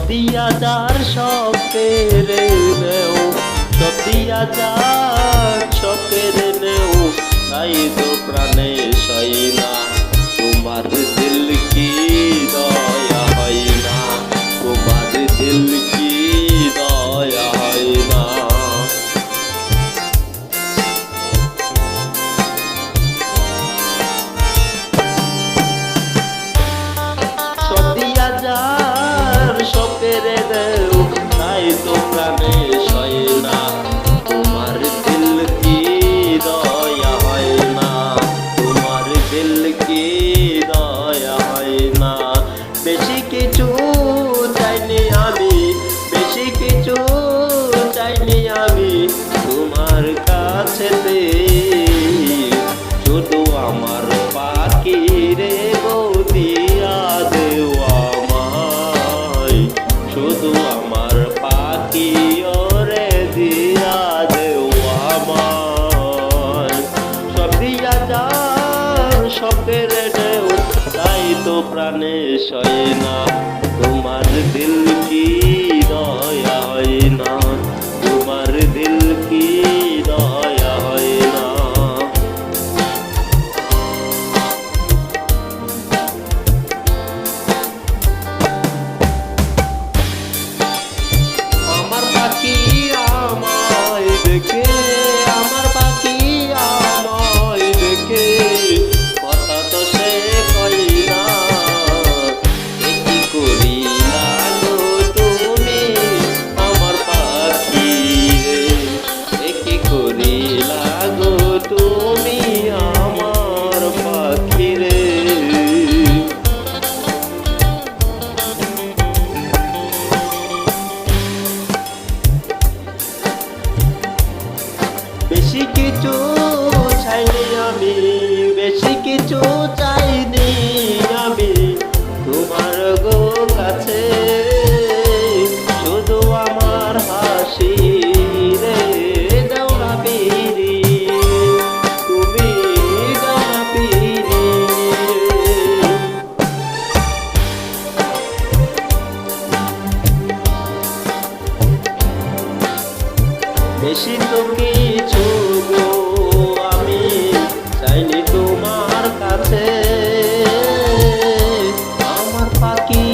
দিয়া যার সব কেড়ে নেও, সব দিয়া যার সব কেড়ে নেও, তাই তো প্রাণে সই না। তোমার দিল কি দয়া হয় না, তোমার দিল কি দয়া হয় না। সব দিয়া যার সব কেড়ে দেও, তাই তো প্রাণে সয় না। তোমার দিল কি দয়া হয় না, তোমার দিল কি দয়া হয় না। বেশি কিছু চাইনি আমি, বেশি কিছু চাইনি আমি তোমার কাছেতে, শুধু আমার পাখি রে দিয়া দেও আমায়, শুধু আমার পাখি ওরে দিয়া দেও আমায়। সব দিয়া যার সব কেড়ে নেও, তাই তো প্রাণে সয় না। তোমার দিল কি দয়া হয় না, তোমার দিল কি দয়া হয় না। আমার পাখি আমায় দেখে, আমার পাখি আমায় দেখে কথা তো সে কই না। কি করিলা গো তুমি আমার পাখি রে, কি করিলা গো তুমি আমার পাখি রে। বেশি কিছু চাইনি আমি, বেশি কিছু চাইনি আমি তোমার গো কাছে, শুধু আমার হাসি রে দাও না পিরি, তুমি দাও না পিরি। বেশি তো কিছু গো আমি চাইনি তোমার কাছে, আমার পাখি